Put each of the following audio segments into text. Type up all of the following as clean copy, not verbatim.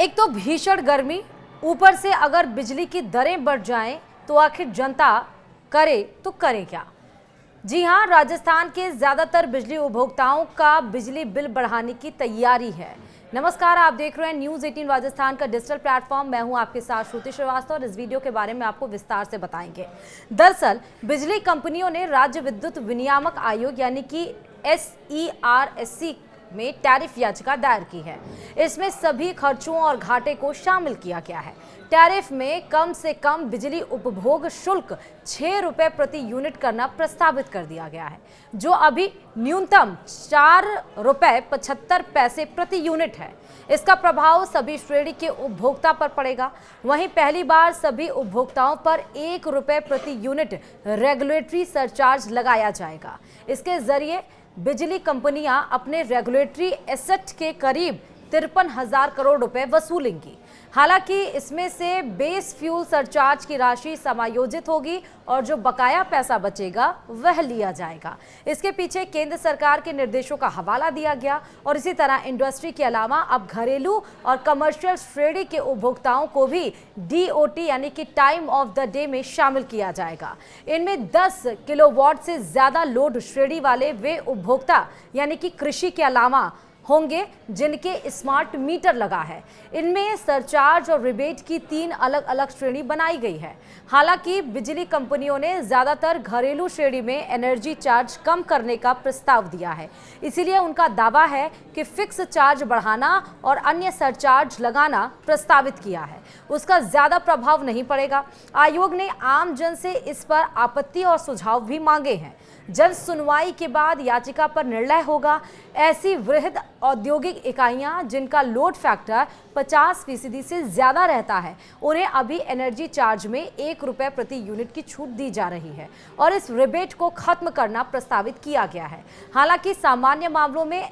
एक तो भीषण गर्मी, ऊपर से अगर बिजली की दरें बढ़ जाएं तो आखिर जनता करे तो करे क्या। जी हां, राजस्थान के ज्यादातर बिजली उपभोक्ताओं का बिजली बिल बढ़ाने की तैयारी है। नमस्कार, आप देख रहे हैं न्यूज 18 राजस्थान का डिजिटल प्लेटफॉर्म। मैं हूं आपके साथ श्रुति श्रीवास्तव और इस वीडियो के बारे में आपको विस्तार से बताएंगे। दरअसल बिजली कंपनियों ने राज्य विद्युत विनियामक आयोग यानी कि SERSC में टैरिफ याचिका दायर की है। इसमें सभी खर्चों और घाटे को शामिल किया गया है। टैरिफ में कम से कम बिजली उपभोग शुल्क 6 रुपए प्रति यूनिट करना प्रस्तावित कर दिया गया है, जो अभी न्यूनतम 4 रुपए 75 पैसे प्रति यूनिट है। इसका प्रभाव सभी श्रेणी के उपभोक्ता पर पड़ेगा। वहीं पहली बार सभी उपभोक्ताओं पर 1 रुपए प्रति यूनिट रेगुलेटरी सरचार्ज लगाया जाएगा। इसके जरिए बिजली कंपनियां अपने रेगुलेटरी एसेट के करीब 53,000 करोड़ रुपए वसूलेंगी। हालांकि इसमें से बेस फ्यूल सरचार्ज की राशि समायोजित होगी और जो बकाया पैसा बचेगा वह लिया जाएगा। इसके पीछे केंद्र सरकार के निर्देशों का हवाला दिया गया और इसी तरह इंडस्ट्री के अलावा अब घरेलू और कमर्शियल श्रेणी के उपभोक्ताओं को भी DOT यानी कि टाइम ऑफ द डे में शामिल किया जाएगा। इनमें 10 किलोवाट से ज्यादा लोड श्रेणी वाले वे उपभोक्ता यानी कि कृषि के अलावा होंगे जिनके स्मार्ट मीटर लगा है। इनमें सरचार्ज और रिबेट की 3 अलग अलग श्रेणी बनाई गई है। हालांकि बिजली कंपनियों ने ज्यादातर घरेलू श्रेणी में एनर्जी चार्ज कम करने का प्रस्ताव दिया है। इसीलिए उनका दावा है कि फिक्स चार्ज बढ़ाना और अन्य सरचार्ज लगाना प्रस्तावित किया है, उसका ज्यादा प्रभाव नहीं पड़ेगा। आयोग ने आम जन से इस पर आपत्ति और सुझाव भी मांगे हैं। जन सुनवाई के बाद याचिका पर निर्णय होगा। ऐसी वृहद औद्योगिक इकाइयां जिनका लोड फैक्टर 50% से ज्यादा रहता है, उन्हें अभी एनर्जी चार्ज में 1 रुपए प्रति यूनिट की छूट दी जा रही है और इस रिबेट को खत्म करना प्रस्तावित किया गया है। हालांकि सामान्य मामलों में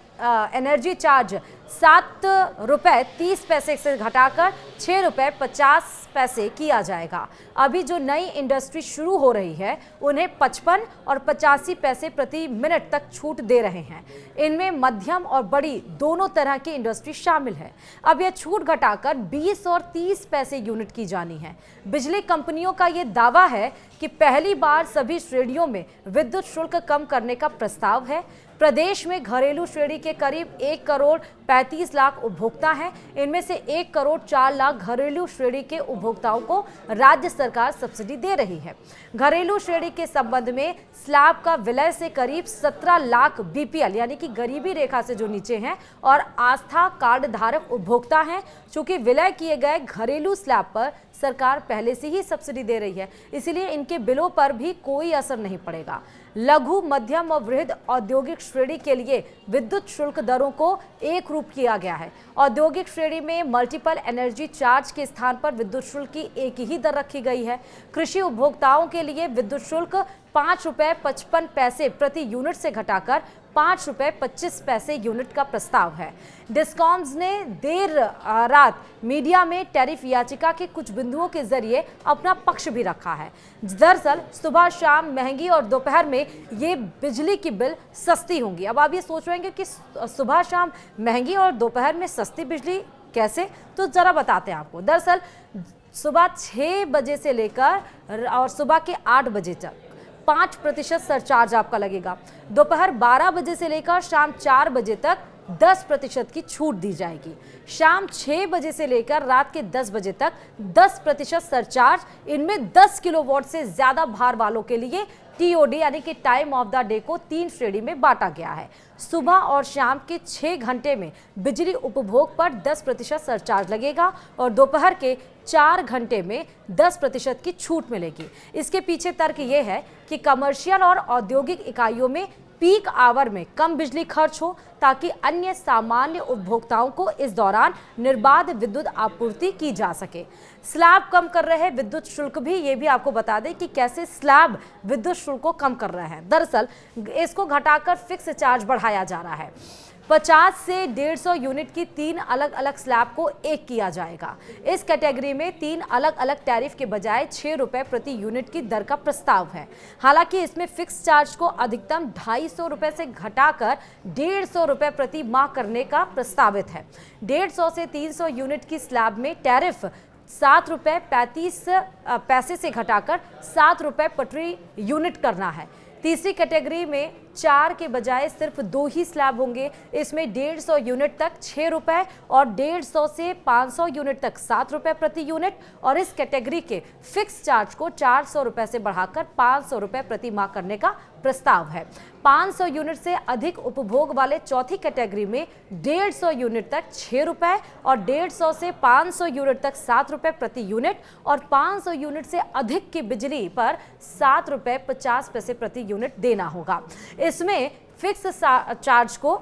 एनर्जी चार्ज 7 रुपए 30 पैसे से घटाकर 6 रुपए 50 पैसे किया जाएगा। अभी जो नई इंडस्ट्री शुरू हो रही है उन्हें 55 और 85 पैसे प्रति मिनट तक छूट दे रहे हैं। इनमें मध्यम और बड़ी दोनों तरह की इंडस्ट्री शामिल है। अब यह छूट घटाकर 20 और 30 पैसे यूनिट की जानी है। बिजली कंपनियों का यह दावा है कि पहली बार सभी श्रेणियों में विद्युत शुल्क कम करने का प्रस्ताव है। प्रदेश में घरेलू श्रेणी के करीब 1 करोड़ 35 लाख उपभोक्ता हैं। इनमें से 1 करोड़ 4 लाख घरेलू श्रेणी के उपभोक्ताओं को राज्य सरकार सब्सिडी दे रही है। घरेलू श्रेणी के संबंध में स्लैब का विलय से करीब 17 लाख BPL यानी कि गरीबी रेखा से जो नीचे हैं और आस्था कार्ड धारक उपभोक्ता हैं। चूंकि विलय किए गए घरेलू स्लैब पर सरकार पहले से ही सब्सिडी दे रही है, इसलिए इनके बिलों पर भी कोई असर नहीं पड़ेगा। लघु, मध्यम और वृहद औद्योगिक श्रेणी के लिए विद्युत शुल्क दरों को एक रूप किया गया है। औद्योगिक श्रेणी में मल्टीपल एनर्जी चार्ज के स्थान पर विद्युत शुल्क की एक ही दर रखी गई है। कृषि उपभोक्ताओं के लिए विद्युत शुल्क 5 रुपए 55 पैसे प्रति यूनिट से घटाकर 5 रुपए 25 पैसे यूनिट का प्रस्ताव है। डिस्कॉम्स ने देर रात मीडिया में टैरिफ याचिका के कुछ बिंदुओं के जरिए अपना पक्ष भी रखा है। दरअसल सुबह शाम महंगी और दोपहर में ये बिजली की बिल सस्ती होंगी। अब आप ये सोच रहे हैं कि सुबह शाम महंगी और दोपहर में सस्ती बिजली कैसे, तो जरा बताते हैं आपको। दरअसल सुबह 6 बजे से लेकर और सुबह के 8 बजे तक 5% सरचार्ज आपका लगेगा। दोपहर 12 बजे से लेकर शाम 4 बजे तक 10% की छूट दी जाएगी। शाम 6 बजे से लेकर रात के 10 बजे तक 10% सरचार्ज। इनमें 10 किलोवाट से ज्यादा भार वालों के लिए TOD यानी कि टाइम ऑफ द डे को 3 श्रेणी में बांटा गया है। सुबह और शाम के 6 घंटे में बिजली उपभोग पर 10% सरचार्ज लगेगा और दोपहर के 4 घंटे में 10% की छूट मिलेगी। इसके पीछे तर्क ये है कि कमर्शियल और औद्योगिक इकाइयों में पीक आवर में कम बिजली खर्च हो ताकि अन्य सामान्य उपभोक्ताओं को इस दौरान निर्बाध विद्युत आपूर्ति की जा सके। स्लैब कम कर रहे विद्युत शुल्क भी, ये भी आपको बता दें कि कैसे स्लैब विद्युत शुल्क को कम कर रहे हैं। दरअसल इसको घटाकर फिक्स चार्ज बढ़ाया जा रहा है। 50 से 150 यूनिट की 3 अलग अलग स्लैब को एक किया जाएगा। इस कैटेगरी में 3 अलग अलग टैरिफ के बजाय 6 रुपए प्रति यूनिट की दर का प्रस्ताव है। हालांकि इसमें फिक्स चार्ज को अधिकतम 250 रुपए से घटाकर 150 रुपए प्रति माह करने का प्रस्तावित है। 150 से 300 यूनिट की स्लैब में टैरिफ 7 रुपए 35 पैसे से घटाकर 7 रुपए प्रति यूनिट करना है। तीसरी कैटेगरी में 4 के बजाय सिर्फ 2 ही स्लैब होंगे। इसमें 150 यूनिट तक 6 रुपए और 150 से 500 यूनिट तक 7 रुपए प्रति यूनिट, और इस कैटेगरी के फिक्स चार्ज को 400 रुपए से बढ़ाकर 500 रुपए प्रति माह करने का प्रस्ताव है। 500 यूनिट से अधिक उपभोग वाले चौथी कैटेगरी में 150 यूनिट तक 6 रुपए और 150 से 500 यूनिट तक 7 रुपए प्रति यूनिट, और 500 यूनिट से अधिक की बिजली पर 7 रुपए 50 पैसे प्रति यूनिट देना होगा। इसमें फिक्स चार्ज को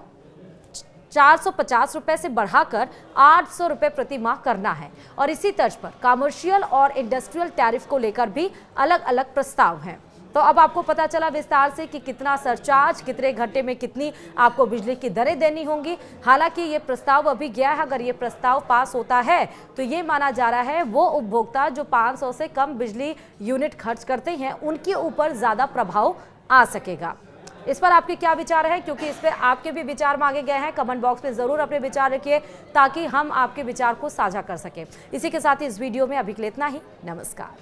450 रुपए से बढ़ाकर 800 रुपए प्रति माह करना है, और इसी तर्ज पर कमर्शियल और इंडस्ट्रियल टैरिफ को लेकर भी अलग अलग प्रस्ताव हैं। तो अब आपको पता चला विस्तार से कि कितना सरचार्ज, कितने घंटे में कितनी आपको बिजली की दरें देनी होंगी। हालांकि ये प्रस्ताव अभी गया है, अगर ये प्रस्ताव पास होता है तो ये माना जा रहा है वो उपभोक्ता जो 500 से कम बिजली यूनिट खर्च करते हैं उनके ऊपर ज़्यादा प्रभाव आ सकेगा। इस पर आपके क्या विचार है, क्योंकि इस पर आपके भी विचार मांगे गए हैं। कमेंट बॉक्स में ज़रूर अपने विचार रखिए ताकि हम आपके विचार को साझा कर सकें। इसी के साथ ही इस वीडियो में अभी के लिए इतना ही। नमस्कार।